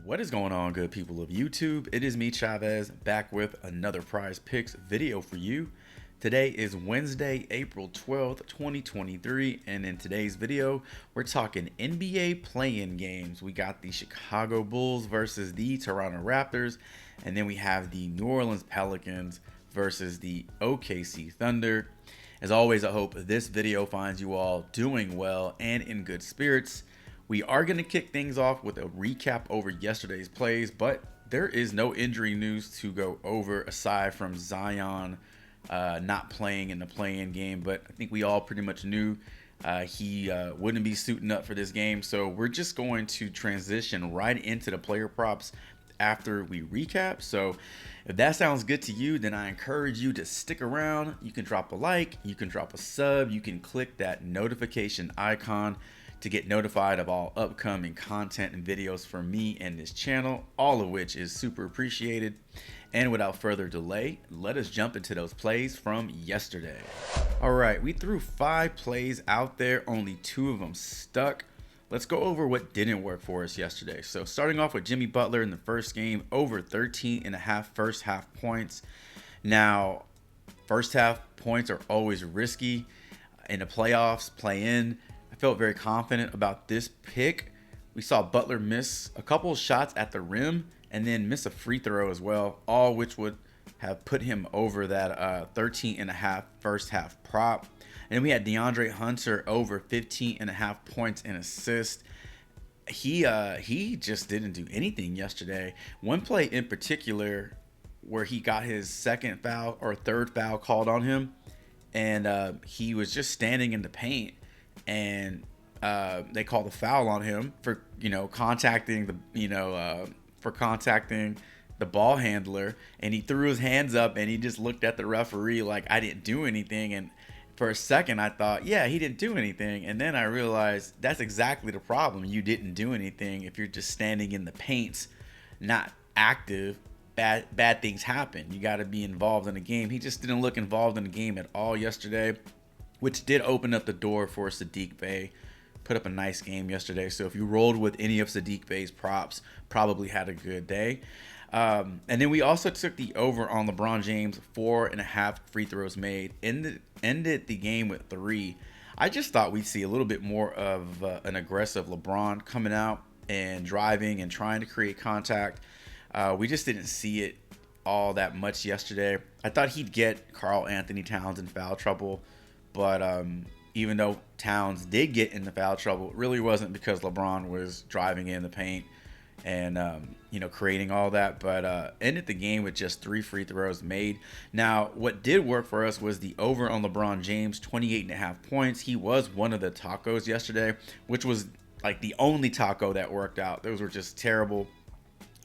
What is going on, good people of YouTube? It is me, Chavez, back with another Prize Picks video for you. Today is Wednesday, April 12th, 2023, and in today's video, we're talking NBA play-in games. We got the Chicago Bulls versus the Toronto Raptors, and then we have the New Orleans Pelicans versus the OKC Thunder. As always, I hope this video finds you all doing well and in good spirits. We are going to kick things off with a recap over yesterday's plays, but there is no injury news to go over aside from Zion not playing in the play-in game. But I think we all pretty much knew he wouldn't be suiting up for this game. So we're just going to transition right into the player props after we recap. So if that sounds good to you, then I encourage you to stick around. You can drop a like, you can drop a sub, you can click that notification icon to get notified of all upcoming content and videos from me and this channel, all of which is super appreciated. And without further delay, let us jump into those plays from yesterday. All right, we threw 5 plays out there, only 2 of them stuck. Let's go over what didn't work for us yesterday. So starting off with Jimmy Butler in the first game, over 13.5 first half points. Now, first half points are always risky in the playoffs, play-in. I felt very confident about this pick. We saw Butler miss a couple of shots at the rim and then miss a free throw as well, all which would have put him over that 13.5 first half prop. And then we had DeAndre Hunter over 15.5 points and assists. He just didn't do anything yesterday. One play in particular where he got his second foul or third foul called on him, and he was just standing in the paint. And they called a foul on him for contacting the ball handler, and he threw his hands up and he just looked at the referee like, I didn't do anything. And for a second I thought, yeah, he didn't do anything, and then I realized that's exactly the problem. You didn't do anything. If you're just standing in the paint, not active, bad things happen. You got to be involved in the game. He just didn't look involved in the game at all yesterday, which did open up the door for Saddiq Bey. Put up a nice game yesterday. So if you rolled with any of Saddiq Bey's props, probably had a good day. And then we also took the over on LeBron James, 4.5 free throws made. Ended the game with 3. I just thought we'd see a little bit more of an aggressive LeBron coming out and driving and trying to create contact. We just didn't see it all that much yesterday. I thought he'd get Karl Anthony Towns in foul trouble. But even though Towns did get into foul trouble, it really wasn't because LeBron was driving in the paint and creating all that. But ended the game with just 3 free throws made. Now, what did work for us was the over on LeBron James, 28.5 points. He was one of the tacos yesterday, which was like the only taco that worked out. Those were just terrible.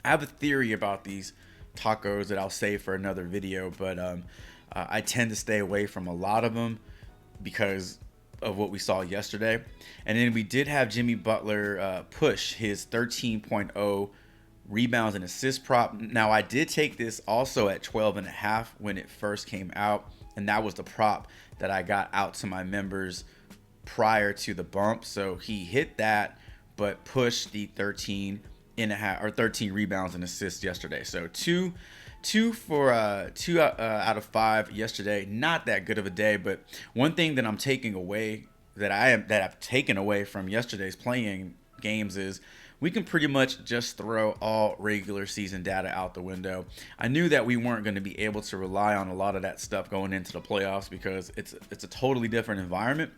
I have a theory about these tacos that I'll save for another video, but I tend to stay away from a lot of them because of what we saw yesterday. And then we did have Jimmy Butler push his 13.0 rebounds and assist prop. Now, I did take this also at 12.5 when it first came out, and that was the prop that I got out to my members prior to the bump. So he hit that, but pushed the 13.5 or 13 rebounds and assists yesterday. So two out of 5 yesterday. Not that good of a day, but one thing that I'm taking away that I've taken away from yesterday's playing games is we can pretty much just throw all regular season data out the window. I knew that we weren't going to be able to rely on a lot of that stuff going into the playoffs because it's a totally different environment.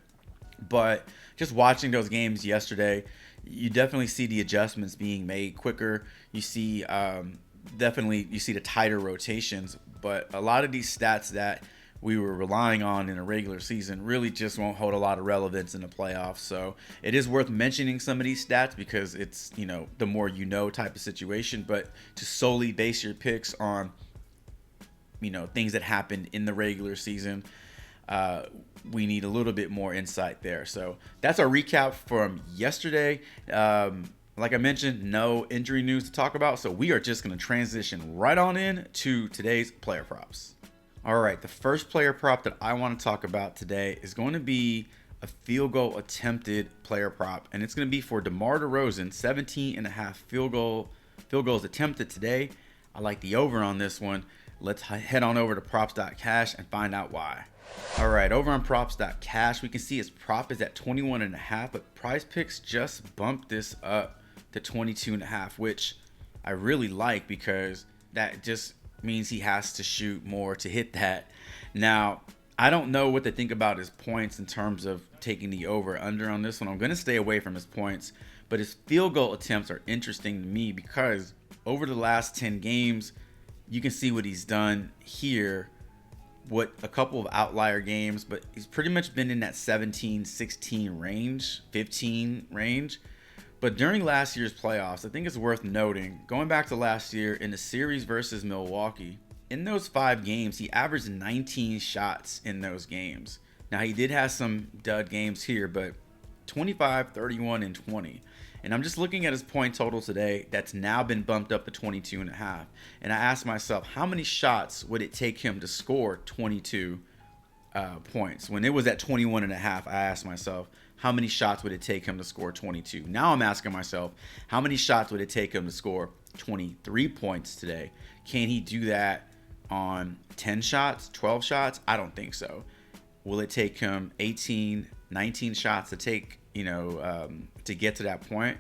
But just watching those games yesterday, you definitely see the adjustments being made quicker. You see you see the tighter rotations, but a lot of these stats that we were relying on in a regular season really just won't hold a lot of relevance in the playoffs. So it is worth mentioning some of these stats because it's, the more you know type of situation, but to solely base your picks on, things that happened in the regular season, we need a little bit more insight there. So that's our recap from yesterday. Like I mentioned, no injury news to talk about, so we are just going to transition right on in to today's player props. All right, the first player prop that I want to talk about today is going to be a field goal attempted player prop, and it's going to be for DeMar DeRozan, 17.5 field goal Field goals attempted today, I like the over on this one. Let's head on over to props.cash and find out why. All right, over on props.cash, we can see his prop is at 21.5, but Prizepicks just bumped this up to 22.5, which I really like because that just means he has to shoot more to hit that. Now, I don't know what to think about his points in terms of taking the over under on this one. I'm going to stay away from his points, but his field goal attempts are interesting to me because over the last 10 games, you can see what he's done here. What a couple of outlier games, but he's pretty much been in that 17, 16 range, 15 range. But during last year's playoffs, I think it's worth noting, going back to last year in the series versus Milwaukee, in those 5 games, he averaged 19 shots in those games. Now, he did have some dud games here, but 25, 31, and 20. And I'm just looking at his point total today. That's now been bumped up to 22.5. And I asked myself, how many shots would it take him to score 22 points? When it was at 21.5, I asked myself, how many shots would it take him to score 22? Now I'm asking myself, how many shots would it take him to score 23 points today? Can he do that on 10 shots, 12 shots? I don't think so. Will it take him 18, 19 shots to take, to get to that point?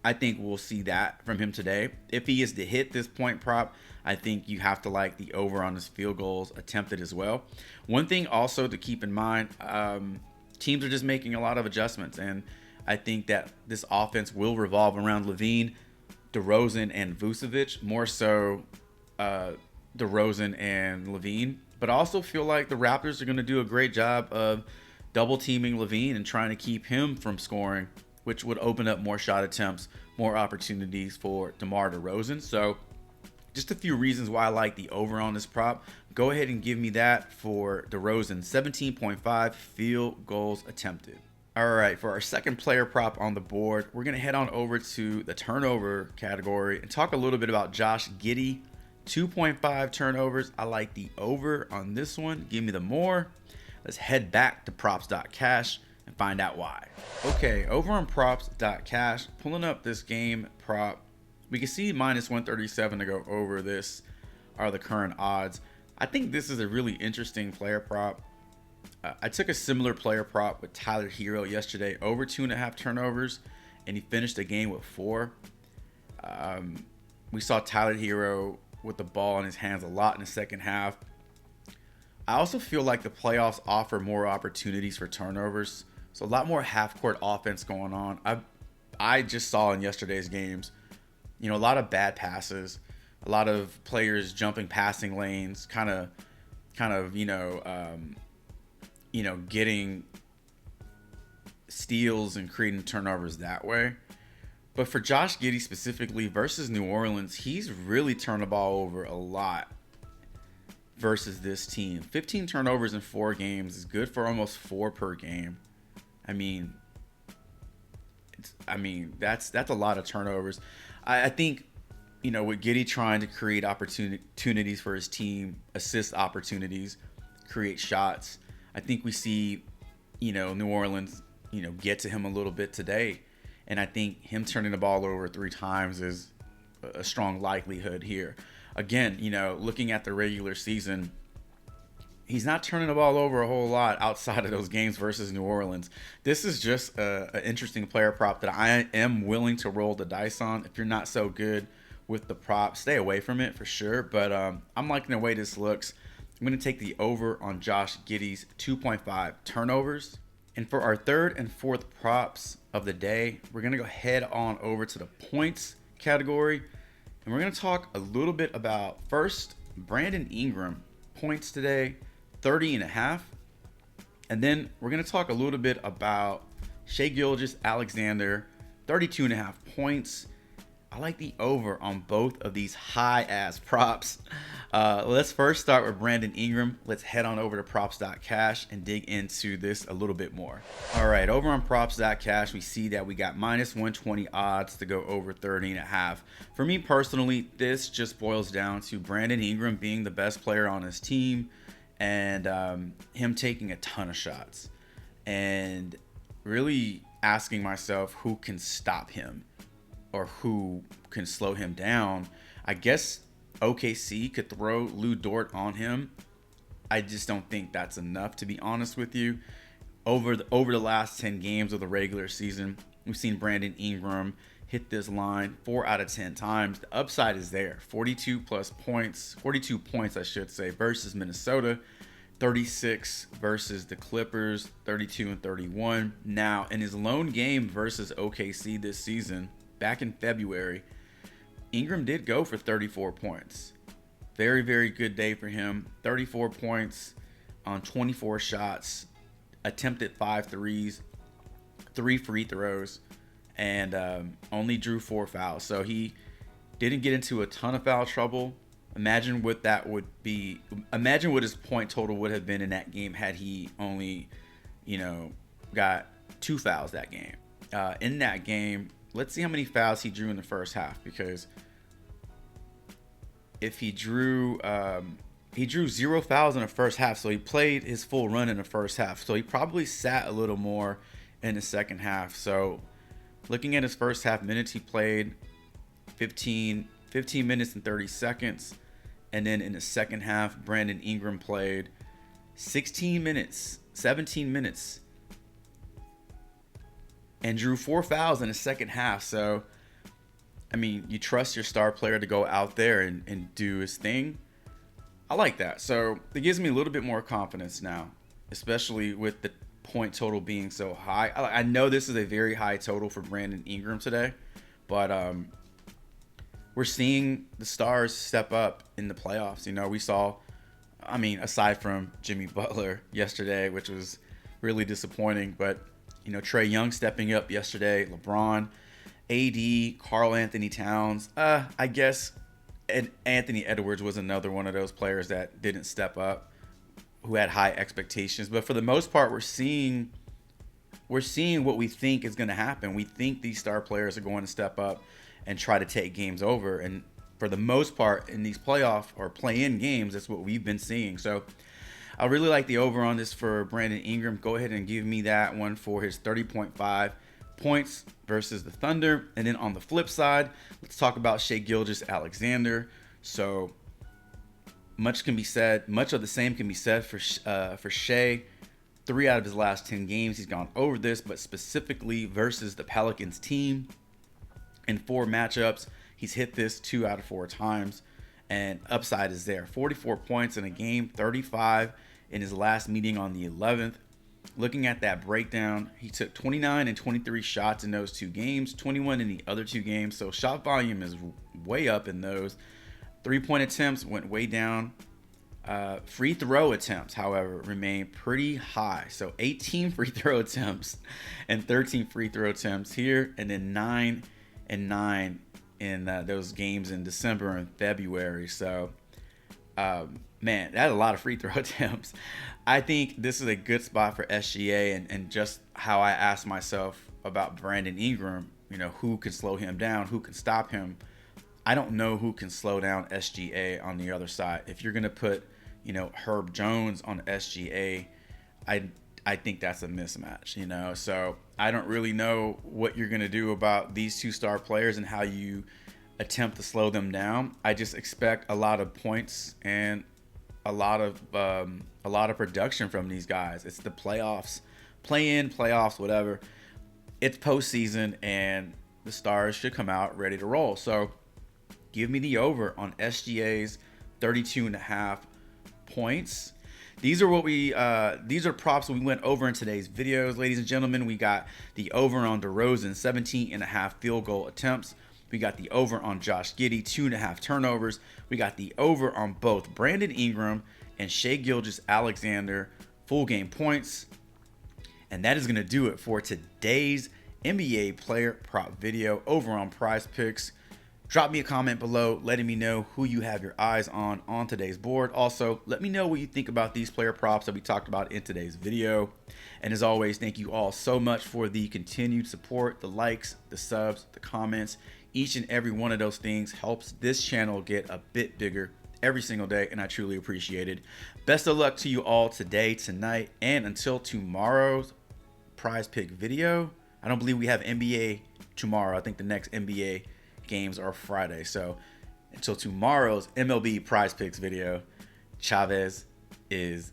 I think we'll see that from him today. If he is to hit this point prop, I think you have to like the over on his field goals attempted as well. One thing also to keep in mind, teams are just making a lot of adjustments, and I think that this offense will revolve around Levine, DeRozan, and Vucevic, more so DeRozan and Levine. But I also feel like the Raptors are going to do a great job of double teaming Levine and trying to keep him from scoring, which would open up more shot attempts, more opportunities for DeMar DeRozan. So just a few reasons why I like the over on this prop. Go ahead and give me that for DeRozan, 17.5 field goals attempted. All right, for our second player prop on the board, we're going to head on over to the turnover category and talk a little bit about Josh Giddey. 2.5 turnovers. I like the over on this one. Give me the more. Let's head back to props.cash and find out why. Okay, over on props.cash, pulling up this game prop, we can see minus 137 to go over. This are the current odds. I think this is a really interesting player prop. I took a similar player prop with Tyler Hero yesterday, over 2.5 turnovers, and he finished the game with 4. We saw Tyler Hero with the ball in his hands a lot in the second half. I also feel like the playoffs offer more opportunities for turnovers. So a lot more half-court offense going on. I just saw in yesterday's games, a lot of bad passes, a lot of players jumping passing lanes, kind of, getting steals and creating turnovers that way. But for Josh Giddey specifically versus New Orleans, he's really turned the ball over a lot versus this team. 15 turnovers in 4 games is good for almost 4 per game. I mean, that's a lot of turnovers. I think, with Giddey trying to create opportunities for his team, assist opportunities, create shots, I think we see, New Orleans, get to him a little bit today. And I think him turning the ball over 3 times is a strong likelihood here. Again, looking at the regular season, he's not turning the ball over a whole lot outside of those games versus New Orleans. This is just an interesting player prop that I am willing to roll the dice on. If you're not so good with the prop, stay away from it for sure. But I'm liking the way this looks. I'm going to take the over on Josh Giddey's 2.5 turnovers. And for our third and fourth props of the day, we're going to go head on over to the points category. And we're going to talk a little bit about, first, Brandon Ingram points today, 30.5. And then we're going to talk a little bit about Shai Gilgeous-Alexander, 32.5 points. I like the over on both of these high-ass props. Let's first start with Brandon Ingram. Let's head on over to props.cash and dig into this a little bit more. All right, over on props.cash, we see that we got minus 120 odds to go over 30.5. For me personally, this just boils down to Brandon Ingram being the best player on his team and him taking a ton of shots. And really asking myself who can stop him or who can slow him down. I guess OKC could throw Lou Dort on him. I just don't think that's enough, to be honest with you. Over the last 10 games of the regular season, we've seen Brandon Ingram hit this line 4 out of 10 times. The upside is there. 42 points, I should say, versus Minnesota. 36 versus the Clippers, 32 and 31. Now, in his lone game versus OKC this season, back in February, Ingram did go for 34 points. Very, very good day for him. 34 points on 24 shots, attempted 5 threes, 3 free throws, and only drew 4 fouls. So he didn't get into a ton of foul trouble. Imagine what that would be. Imagine what his point total would have been in that game had he only, got 2 fouls that game. In that game, let's see how many fouls he drew in the first half, because if he drew 0 fouls in the first half, so he played his full run in the first half. So he probably sat a little more in the second half. So looking at his first half minutes, he played 15 minutes and 30 seconds. And then in the second half, Brandon Ingram played 17 minutes, and drew 4 fouls in the second half. So, I mean, you trust your star player to go out there and do his thing. I like that. So it gives me a little bit more confidence now, especially with the point total being so high. I know this is a very high total for Brandon Ingram today, but we're seeing the stars step up in the playoffs. We saw, aside from Jimmy Butler yesterday, which was really disappointing, but, Trae Young stepping up yesterday, LeBron, AD, Karl Anthony Towns. I guess and Anthony Edwards was another one of those players that didn't step up, who had high expectations. But for the most part, we're seeing what we think is going to happen. We think these star players are going to step up and try to take games over. And for the most part, in these playoff or play-in games, that's what we've been seeing. So I really like the over on this for Brandon Ingram. Go ahead and give me that one for his 30.5 points versus the Thunder. And then on the flip side, let's talk about Shai Gilgeous-Alexander. So much of the same can be said for Shai. 3 out of his last 10 games, he's gone over this, but specifically versus the Pelicans team. In 4 matchups, he's hit this 2 out of 4 times, and upside is there. 44 points in a game, 35 in his last meeting on the 11th. Looking at that breakdown, he took 29 and 23 shots in those 2 games, 21 in the other 2 games. So shot volume is way up in those. 3-point attempts went way down. Free throw attempts, however, remain pretty high. So 18 free throw attempts and 13 free throw attempts here, and then 9 and 9 in those games in December and February. So, man, that's a lot of free throw attempts. I think this is a good spot for SGA, and just how I asked myself about Brandon Ingram, who can slow him down, who can stop him. I don't know who can slow down SGA on the other side. If you're going to put, Herb Jones on SGA, I think that's a mismatch, So I don't really know what you're going to do about these 2 star players and how you attempt to slow them down. I just expect a lot of points and a lot of production from these guys. It's the playoffs, play-in, playoffs, whatever. It's postseason, and the stars should come out ready to roll. So give me the over on SGA's 32.5 points. These are props we went over in today's videos, ladies and gentlemen. We got the over on DeRozan, 17.5 field goal attempts. We got the over on Josh Giddey, 2.5 turnovers. We got the over on both Brandon Ingram and Shai Gilgeous-Alexander full game points. And that is going to do it for today's NBA player prop video over on Prizepicks. Drop me a comment below letting me know who you have your eyes on today's board. Also, let me know what you think about these player props that we talked about in today's video. And as always, thank you all so much for the continued support, the likes, the subs, the comments. Each and every one of those things helps this channel get a bit bigger every single day, and I truly appreciate it. Best of luck to you all today, tonight, and until tomorrow's prize pick video. I don't believe we have NBA tomorrow. I think the next NBA games are Friday. So until tomorrow's MLB Prize Picks video, Chavez is